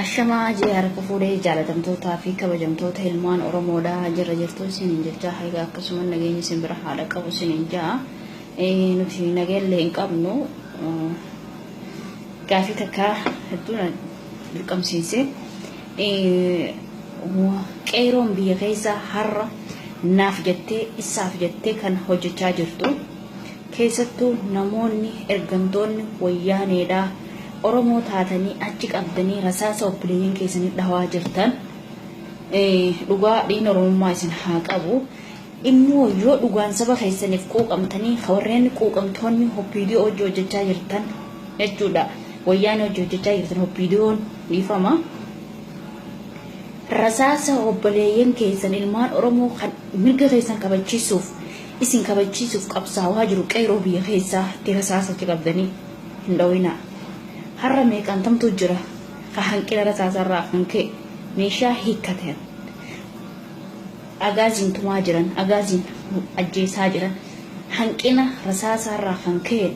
Ashamaa harka fuudhee jaalatamtootaa fi kabajamtoota ilmaan Oromoodhaa jirra jirtu isiniin jecha haga akkasuma nageenya isin bira haala qabu isiniin jaa nuti nageellee hin qabnu gaafii takka hedduu dirqamsiise qeeroon biyya keessa har'a naaf jettee isaaf jettee kan hojjechaa jirtu keessattuu namoonni ergamtoonni wayyaaneedhaa Oromoo taatanii achi qabdanii rasaasa obboleeyyan keessanii dhawaa jirtan dhugaa dhiin Oromummaa isin haa qabu immoo yoo dhugaan saba keessaniif quuqamtanii warreen quuqamtoonni hoppiidiyoo hojii hojjechaa jirtan jechuudha wayyaan hojii hojjechaa jirtan hoppiidiyoon dhiifama rasaasa obboleeyyan keessan ilmaan Oromoo kan mirga keessan kabachiisuuf isin kabachiisuuf qabsaawaa jiru qeeroo biyya keessaa itti rasaasa achi qabdanii hin dhawinaa har'a meeqaan tamtu jira ka hanqina rasaasarraa kan ka'e meeshaa hiikkateen agaaziin tumaa jiran agaaziin ajjeesaa jiran hanqina rasaasarraa kan ka'e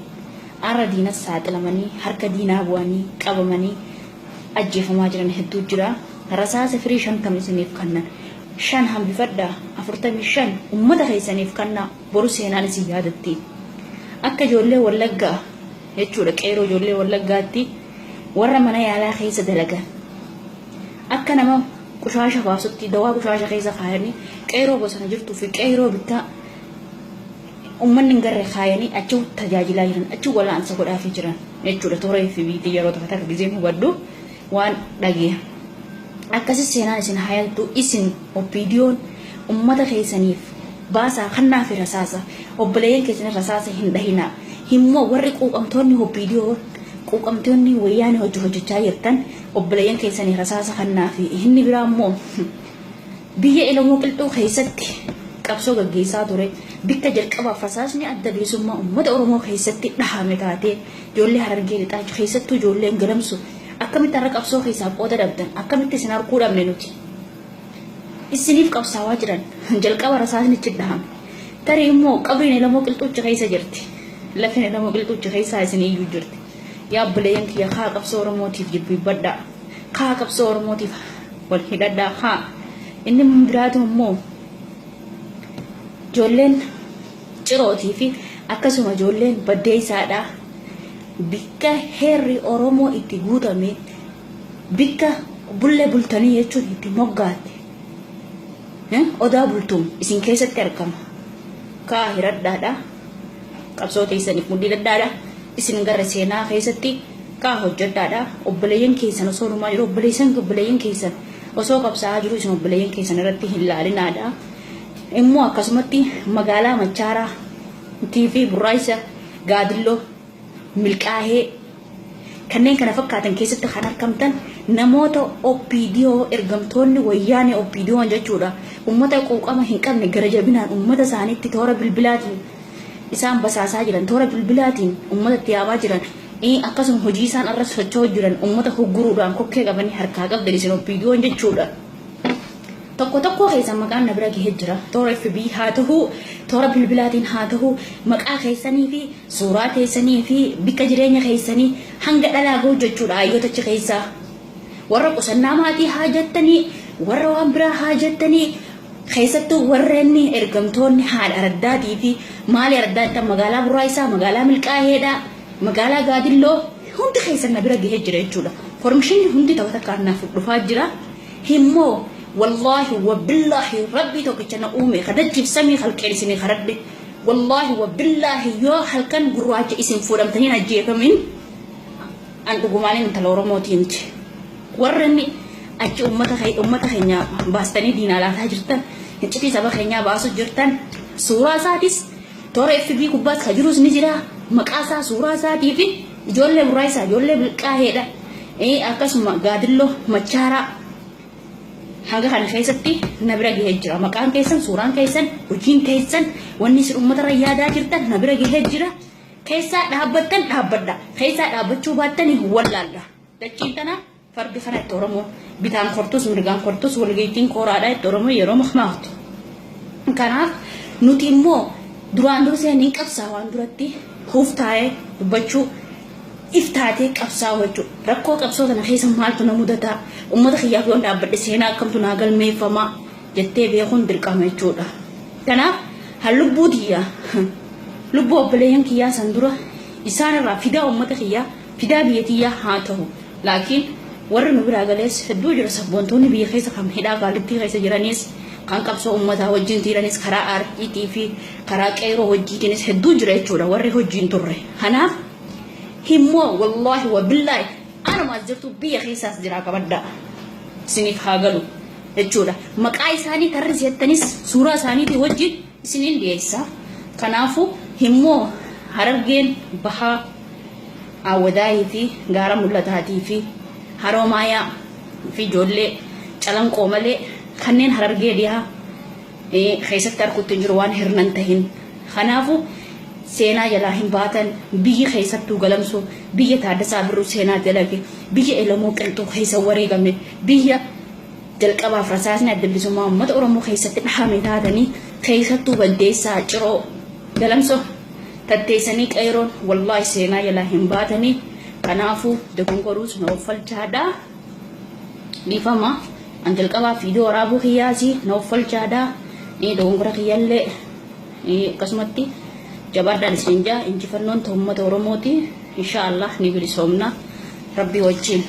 arra diinas saaxilamanii harka diinaa bu'anii qabamanii ajjeefamaa jiran hedduu jira rasaasa firii 50 isiniif kannan 5 hambifadhaa 45 ummata keessaniif kannaa boru seenaan isin yaadatti akka ijoollee Wallaggaa jechuudha qeeroo ijoollee Wallaggaatti warra mana yaalaa keessa dalagan akka nama qushaasha baasutti dawaa qushaasha keessa kaayanii qeeroo bosona jirtuu fi qeeroo bittaa ummanni garee kaayanii achi tajaajilaa jiran achi walaansa godhaafii jiran jechuudha toora fi biitii yeroo takka gizeen hubadhu waan dhagee akkasii seenaan isin hayaltu isin oppiidiyoon ummata keessaniif baasaa kannaa fi rasaasa obboleeyyan keessanii rasaasa hin dhahinaa himmoo warri quuqamtoonni hoppiidiyoo quuqamtoonni wayyaanii hojjechaa jirtan obboleeyyan keessanii rasaasa kannaa fi inni biraa immoo biyya Oromoo qilxuu keessatti qabsoo gaggeessaa ture bikka jalqabaaf rasaasni adda bilisummaa uummata Oromoo keessatti dhahame taatee ijoollee Harargee lixaa keessattuu ijoolleen galamsu akkamitti har'a qabsoo keessaa qooda dhabdan akkamitti isin harkuu dhabne nuti isiniif qabsaawaa jiran jalqaba rasaasni itti dhahame tarii immoo qabriin Oromoo qilxuu keessa jirti lafin Oromoo qilxuu keessaa isin iyyuu jirti yaa obboleeyyan kiyya kaa qabsoo Oromootiif jilbibbadhaa kaa qabsoo Oromootiif wal hidhadhaa haa inni biraatu immoo ijoolleen cirootii fi akkasuma ijoolleen baddeessaadhaa bikka heerri Oromoo itti guutame bikka bullee bultanii jechuun itti moggaatte odaa bultuun isin keessatti argama kaa hiradhaadhaa qabsoo teessaniif mudhii daddaadha isin garra seenaa keessatti kaa hojjedhaadha obboleeyyan keessan osoo dhumaa jiru obboleeyyan keessan osoo qabsaa'aa jiru isin obboleeyyan keessan irratti hin laalinaadha immoo akkasumatti magaalaa Machaaraa TV Burraayisa Gaadilloo Milqaahee kanneen kana fakkaatan keessatti kan argamtan namoota oppiidiyoo ergamtoonni wayyaanee oppiidiyoon jechuudha ummata quuqama hin qabne gara jabinaan ummata isaaniitti toora bilbilaatiin isaan basaasaa jiran toora bilbilaatiin ummata itti yaabaa jiran akkasuma hojii isaan irra socho'aa jiran ummata hogguruudhaan kokkee qabanii harkaa qabdan isin oppiidiyoon jechuudha tokko keessan maqaan na bira gahee jira toora FB haa ta'u toora bilbilaatiin haa ta'u maqaa keessanii fi suuraa keessanii fi bikka jireenya keessanii hanga dhalaa ga'u jechuudha ayyoota achi keessaa warra qusannaa maatii haa jettanii warra waan biraa haa jettanii keessattuu warreen ergamtoonni haadha Araddaatii fi maali Araddaa magaalaa Burraayisaa magaalaa Milqaaheedhaa magaalaa Gaadilloo hundi keessan na bira gahee jira jechuudha formishinni hundi ta'u takka naaf dhufaa jira himmoo والله وبالله ربي توكيتنا أمي خدجي بسمي خلقين سني خردي والله وبالله يو خلقن قرواج اسم فورم تنين أجيب من أنتو قماني من تلورو موتينج ورني أجي أمتا خينيا باستاني دينا لا تهجرتن هنچتي سبا خينيا باسو جرتن سورا ساتيس تورا FB كبات خجروس نجرا مقاسا سورا ساتي في جولة برايسا جولة بالقاهدة أكاس قادلو مچارا haga kan keessatti na bira gahee jira maqaan keessan suuraan keessan hojiin keessan wanni isin uummata irra yaadaa jirtan na bira gahee jira keessaa dhaabbattan dhaabbadha keessaa dhaabbachuu baattanii wallaalla dachiin tana fardi kana itti Oromoo bitaan kortus mirgaan kortus walgeettiin kooraadhaa itti Oromoo yeroo mahmaatu kanaaf nuti immoo duraan dursee ni qabsaa waan duratti huuftaa'ee dubbachuu iftaatee qabsaa'u jechuudha. Rakkoo qabsoota na keessa maaltu na mudata ummata kiyyaaf yoon dhaabbadhe seenaa akkamtu naa galmeeffama jettee beekuun dirqama jechuudha. Kanaaf hallubbuu tiyyaa lubbuu obboleeyyan kiyyaa san dura isaanirraa fidaa ummata kiyyaa fidaa biyya tiyyaa haa ta'u. Laakiin warri nu biraa galees hedduu jira sabboontoonni biyya keessa kan hidhaa gaalittii keessa jiranis kan qabsoo ummataa wajjin tiranis karaa aartiitii fi karaa qeeroo wajjiitinis hedduu jira jechuudha warri hojiin turre. Kanaaf himmoo wallahi wa billahi ana ma jirtu biyya keessaas jira qabadda isiniif haa galu jechuudha. Maqaa isaanii tarri seettanis suuraa isaaniitii wajjin isiniin dhiyeessa. Kanaafu himmoo Harargeen bahaa Awwadaayii fi gaara mul'ataatii fi Haroomayaa fi ijoollee calanqoo malee kanneen Harargee dhiyaa keessatti arguutti jiru waan hirnan tahin. Kanaafu seenaa jalaa hin baatan biyyi keessattuu galamsoo biyya Taaddasaa Birruu seenaa dalage biyya Elamoo Qilxuu keessa wareegame biyya jalqabaaf rasaasni adda bilisummaa uummata Oromoo keessatti dhahame taatanii keessattuu Baddeessaa Ciroo galamsoo tatteessanii qeeroon wallahi seenaa jalaa hin baatanii. Kanaafu dogongoruus na uffalchaadhaa dhiifama an jalqabaa fiidiyoo waraabuu kiyyaasii na uffalchaadhaa dogongora kiyyallee akkasumatti jabaadhaan isin jaa injifannoon uummata Oromooti insha Allah ni bilisoomna rabbii wajjin.